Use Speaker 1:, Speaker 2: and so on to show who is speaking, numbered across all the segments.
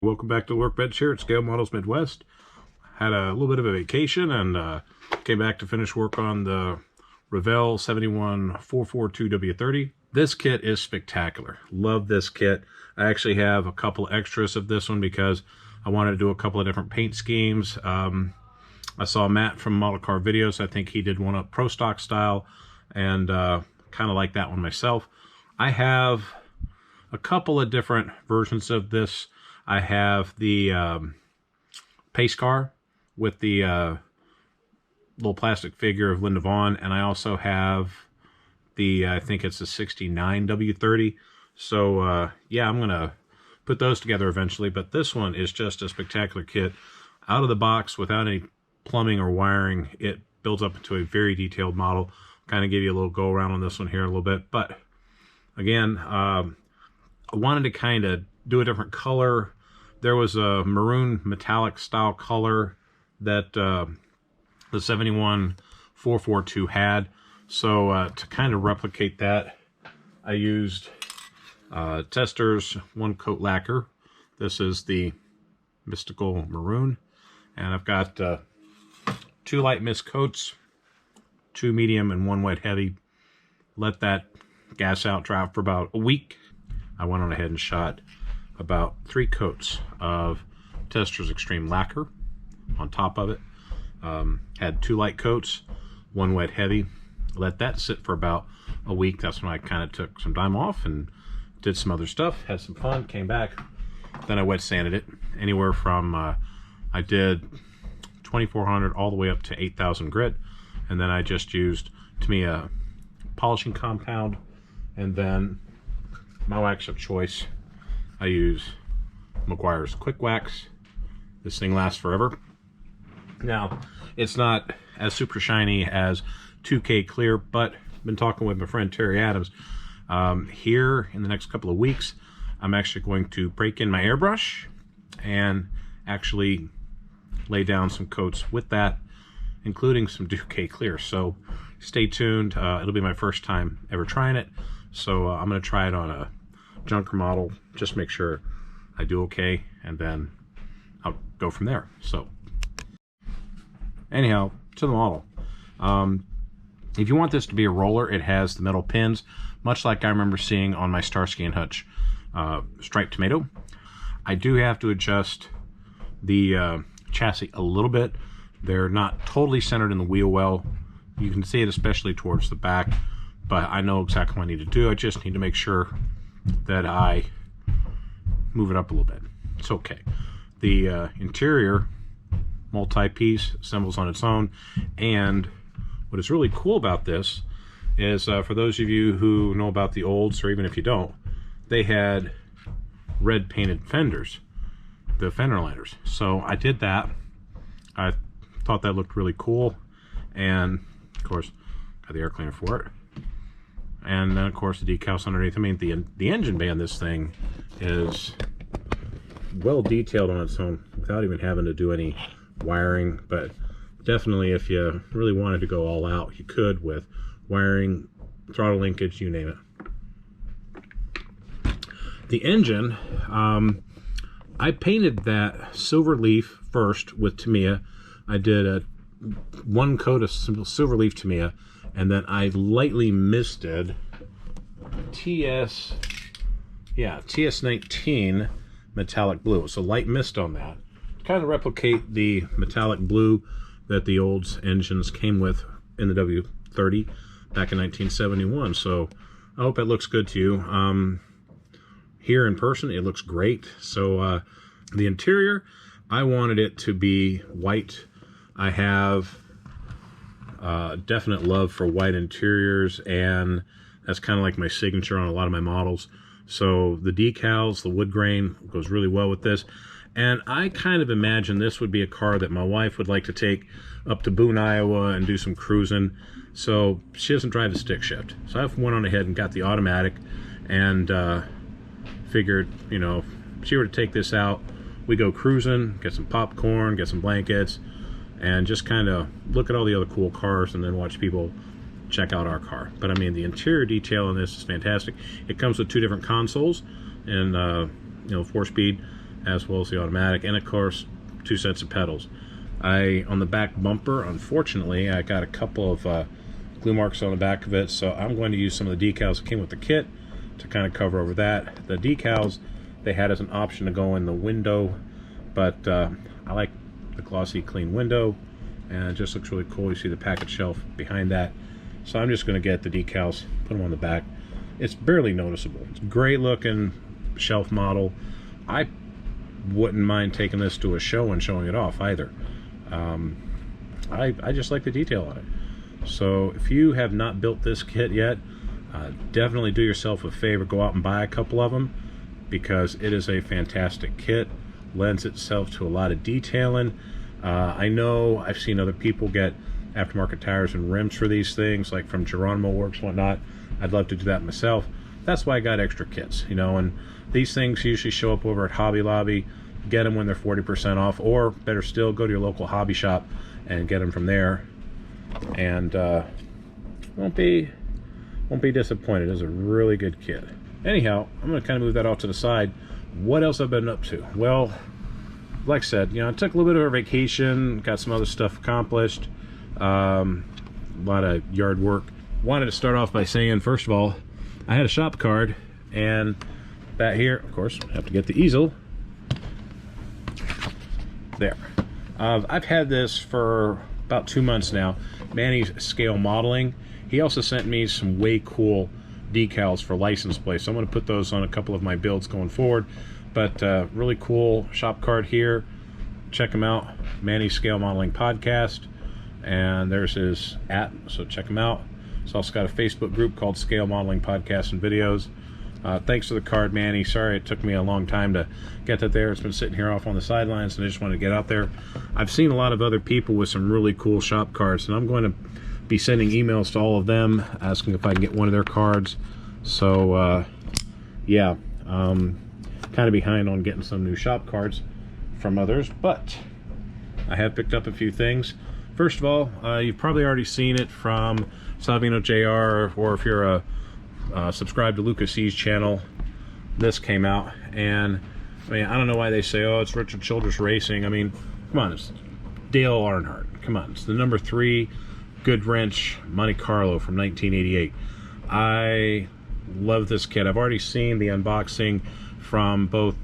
Speaker 1: Welcome back to the Workbench here at Scale Models Midwest. Had a little bit of a vacation and came back to finish work on the Revell 71442 W-30. This kit is spectacular. Love this kit. I actually have a couple extras of this one because I wanted to do a couple of different paint schemes. I saw Matt from Model Car Videos. I think he did one up Pro Stock style and kind of like that one myself. I have a couple of different versions of this. I have the pace car with the little plastic figure of Linda Vaughn, and I also have the, I think it's a 69 W-30. So yeah, I'm gonna put those together eventually, but this one is just a spectacular kit. Out of the box, without any plumbing or wiring, it builds up into a very detailed model. Kind of give you a little go around on this one here a little bit, but again, I wanted to kind of do a different color. There was a maroon metallic style color that the 71442 had. So to kind of replicate that, I used Testors one coat lacquer. This is the Mystical Maroon. And I've got 2 light mist coats, 2 medium and 1 wet heavy. Let that gas out, dry for about a week. I went on ahead and shot about 3 coats of Testors Extreme Lacquer on top of it. Had 2 light coats, 1 wet heavy. Let that sit for about a week. That's when I kind of took some time off and did some other stuff, had some fun, came back. Then I wet sanded it anywhere from, I did 2400 all the way up to 8000 grit. And then I just used, to me, a polishing compound, and then my wax of choice. I use Meguiar's Quick Wax. This thing lasts forever. Now, it's not as super shiny as 2K Clear, but I've been talking with my friend Terry Adams. Here in the next couple of weeks, I'm actually going to break in my airbrush and actually lay down some coats with that, including some 2K Clear. So stay tuned. It'll be my first time ever trying it. So I'm going to try it on a junker model, just make sure I do okay, and then I'll go from there. So anyhow, to the model. If you want this to be a roller, it has the metal pins, much like I remember seeing on my Starsky and Hutch striped tomato. I do have to adjust the chassis a little bit. They're not totally centered in the wheel well. You can see it especially towards the back, but I know exactly what I need to do. I just need to make sure that I move it up a little bit. It's okay. The interior multi-piece assembles on its own, and what is really cool about this is for those of you who know about the Olds, or even if you don't, they had red painted fenders, the fender liners. So I did that. I thought that looked really cool, and of course got the air cleaner for it. And then, of course, the decals underneath. I mean, the engine bay on this thing is well detailed on its own without even having to do any wiring. But definitely, if you really wanted to go all out, you could with wiring, throttle linkage, you name it. The engine, I painted that silver leaf first with Tamiya. I did a 1 coat of silver leaf Tamiya, and then I lightly misted TS19 metallic blue. So light mist on that to kind of replicate the metallic blue that the Olds engines came with in the W-30 back in 1971. So I hope it looks good to you. Here in person, it looks great. So the interior, I wanted it to be white. I have definite love for white interiors, and that's kind of like my signature on a lot of my models. So the decals, the wood grain goes really well with this. And I kind of imagine this would be a car that my wife would like to take up to Boone, Iowa and do some cruising. So she doesn't drive the stick shift. So I went on ahead and got the automatic, and figured, you know, if she were to take this out, we go cruising, get some popcorn, get some blankets, and just kind of look at all the other cool cars and then watch people check out our car. But I mean, the interior detail on this is fantastic. It comes with 2 different consoles, and you know, 4-speed as well as the automatic, and of course 2 sets of pedals. On the back bumper, unfortunately, I got a couple of glue marks on the back of it, so I'm going to use some of the decals that came with the kit to kind of cover over that. The decals they had as an option to go in the window, but I like the glossy clean window, and it just looks really cool. You see the package shelf behind that, so I'm just going to get the decals, put them on the back. It's barely noticeable. It's a great looking shelf model. I wouldn't mind taking this to a show and showing it off either. I just like the detail on it. So if you have not built this kit yet, definitely do yourself a favor, go out and buy a couple of them, because it is a fantastic kit. Lends itself to a lot of detailing. I know I've seen other people get aftermarket tires and rims for these things, like from Geronimo Works, whatnot. I'd love to do that myself. That's why I got extra kits, you know, and these things usually show up over at Hobby Lobby. Get them when they're 40% off, or better still, go to your local hobby shop and get them from there, and won't be disappointed. It's a really good kit. Anyhow, I'm going to kind of move that off to the side. What else I've been up to? Well, like I said, you know, I took a little bit of a vacation, got some other stuff accomplished, a lot of yard work. Wanted to start off by saying, first of all, I had a shop card, and that here, of course, I have to get the easel. There. I've had this for about 2 months now. Manny's Scale Modeling. He also sent me some way cool decals for license plates. So I'm going to put those on a couple of my builds going forward. But really cool shop card here. Check him out. Manny's Scale Modeling Podcast. And there's his so check him out. He's also got a Facebook group called Scale Modeling Podcasts and Videos. Thanks for the card, Manny. Sorry it took me a long time to get that there. It's been sitting here off on the sidelines, and I just wanted to get out there. I've seen a lot of other people with some really cool shop cards, and I'm going to be sending emails to all of them asking if I can get one of their cards. So, yeah, kind of behind on getting some new shop cards from others, but I have picked up a few things. First of all, you've probably already seen it from Salvino JR, or if you're a subscribe to Lucas C's channel. This came out, and I mean, I don't know why they say, oh, it's Richard Childress Racing. I mean, come on, it's Dale Earnhardt. Come on, it's the number 3 Good Wrench Monte Carlo from 1988. I love this kit. I've already seen the unboxing from both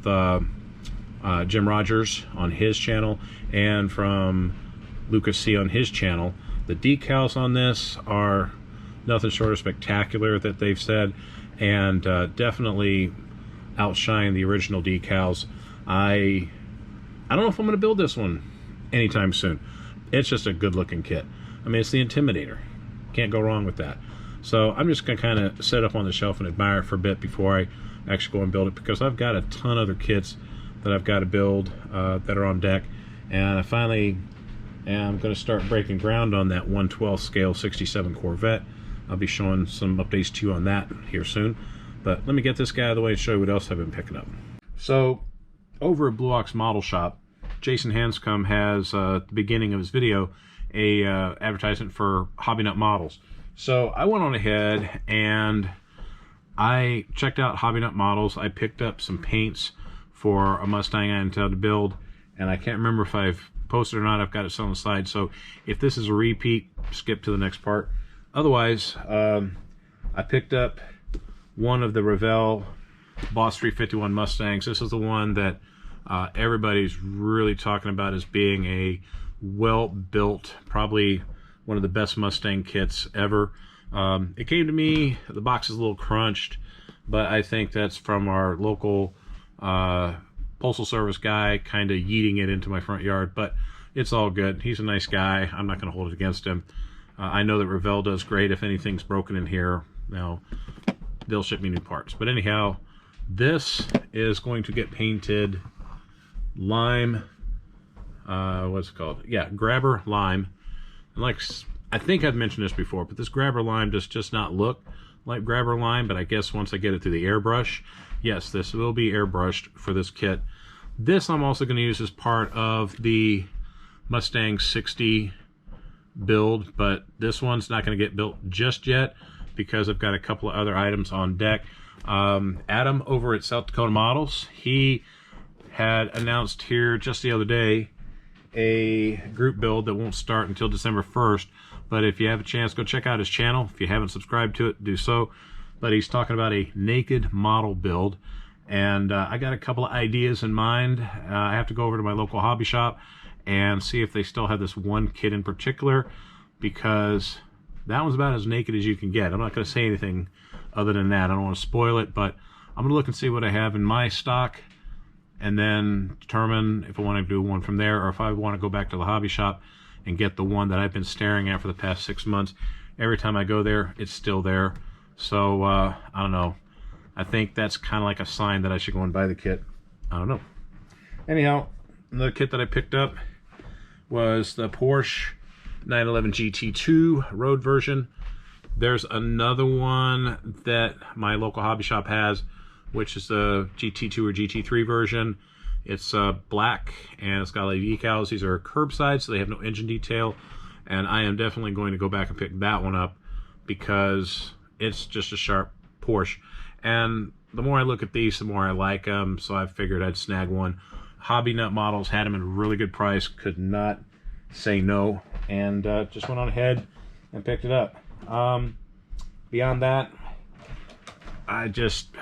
Speaker 1: Jim Rogers on his channel and from Lucas C on his channel. The decals on this are nothing short of spectacular, that they've said, and definitely outshine the original decals. I don't know if I'm going to build this one anytime soon. It's just a good looking kit. I mean, it's the Intimidator. Can't go wrong with that. So I'm just going to kind of set up on the shelf and admire it for a bit before I actually go and build it, because I've got a ton of other kits that I've got to build that are on deck, and I finally am going to start breaking ground on that 1/12 scale 67 Corvette. I'll be showing some updates to you on that here soon. But let me get this guy out of the way and show you what else I've been picking up. So, over at Blue Ox Model Shop, Jason Hanscom has, at the beginning of his video, a advertisement for Hobby Nut models. So, I went on ahead and I checked out Hobby Nut models. I picked up some paints for a Mustang I intend to build, and I can't remember if I've posted or not. I've got it set on the side, so if this is a repeat, skip to the next part. Otherwise, I picked up one of the Revell Boss 351 Mustangs. This is the one that everybody's really talking about as being a well-built, probably one of the best Mustang kits ever. It came to me, the box is a little crunched, but I think that's from our local Postal Service guy kind of yeeting it into my front yard, but it's all good. He's a nice guy. I'm not going to hold it against him. I know that Revell does great. If anything's broken in here, now they'll ship me new parts. But anyhow, this is going to get painted lime. What's it called? Yeah, Grabber Lime. And like, I think I've mentioned this before, but this Grabber Lime does just not look like Grabber Lime. But I guess once I get it through the airbrush, yes, this will be airbrushed for this kit. This I'm also going to use as part of the Mustang 60 build, but this one's not going to get built just yet because I've got a couple of other items on deck. Adam over at South Dakota Models, he had announced here just the other day a group build that won't start until December 1st. But if you have a chance, go check out his channel. If you haven't subscribed to it, do so. But he's talking about a naked model build. And I got a couple of ideas in mind. I have to go over to my local hobby shop and see if they still have this one kit in particular, because that one's about as naked as you can get. I'm not going to say anything other than that. I don't want to spoil it, but I'm going to look and see what I have in my stock and then determine if I want to do one from there or if I want to go back to the hobby shop and get the one that I've been staring at for the past 6 months. Every time I go there, it's still there. So, I don't know. I think that's kind of like a sign that I should go and buy the kit. I don't know. Anyhow, the kit that I picked up was the Porsche 911 GT2 road version. There's another one that my local hobby shop has, which is the GT2 or GT3 version. It's black and it's got like decals. These are curbside, so they have no engine detail. And I am definitely going to go back and pick that one up because it's just a sharp Porsche. And the more I look at these, the more I like them, so I figured I'd snag one. Hobby Nut Models had them at a really good price, could not say no, and just went on ahead and picked it up. Beyond that, I've just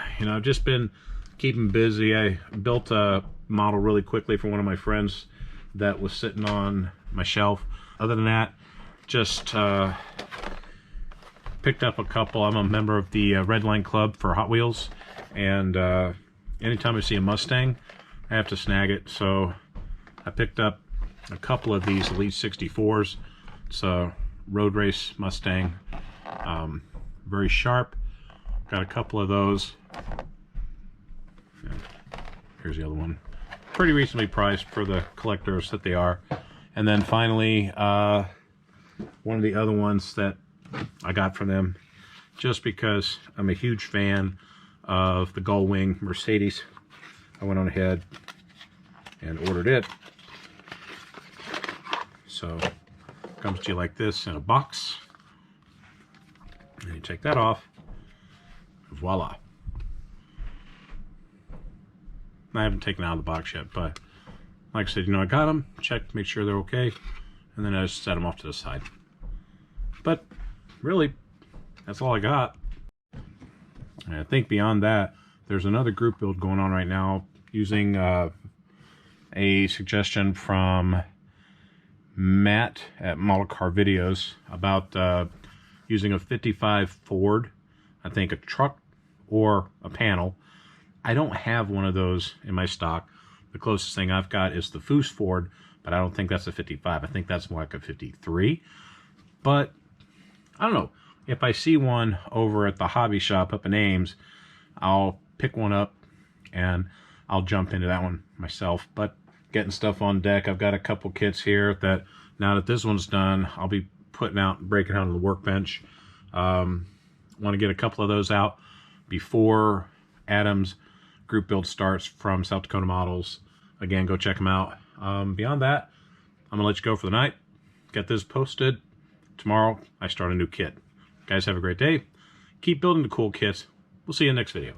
Speaker 1: been keeping busy. I built a model really quickly for one of my friends that was sitting on my shelf. Other than that, just picked up a couple. I'm a member of the Red Line Club for Hot Wheels, and anytime I see a Mustang, I have to snag it. So I picked up a couple of these Elite 64s. It's a road race Mustang, very sharp. Got a couple of those. Here's the other one. Pretty reasonably priced for the collectors that they are. And then finally, one of the other ones that I got from them, just because I'm a huge fan of the Gullwing Mercedes, I went on ahead and ordered it. So it comes to you like this in a box, and you take that off. Voila. I haven't taken it out of the box yet, but like I said, I got them, checked, make sure they're okay, and then I just set them off to the side. But really, that's all I got. And I think beyond that, there's another group build going on right now using a suggestion from Matt at Model Car Videos about using a 55 Ford, I think a truck or a panel. I don't have one of those in my stock. The closest thing I've got is the Foose Ford, but I don't think that's a 55. I think that's more like a 53. But I don't know. If I see one over at the hobby shop up in Ames, I'll pick one up and I'll jump into that one myself. But getting stuff on deck, I've got a couple kits here that now that this one's done, I'll be putting out and breaking out on the workbench. Want to get a couple of those out before Adam's group build starts from South Dakota Models. Again, go check them out. Beyond that, I'm gonna let you go for the night. Get this posted. Tomorrow I start a new kit. Guys, have a great day. Keep building the cool kits. We'll see you in the next video.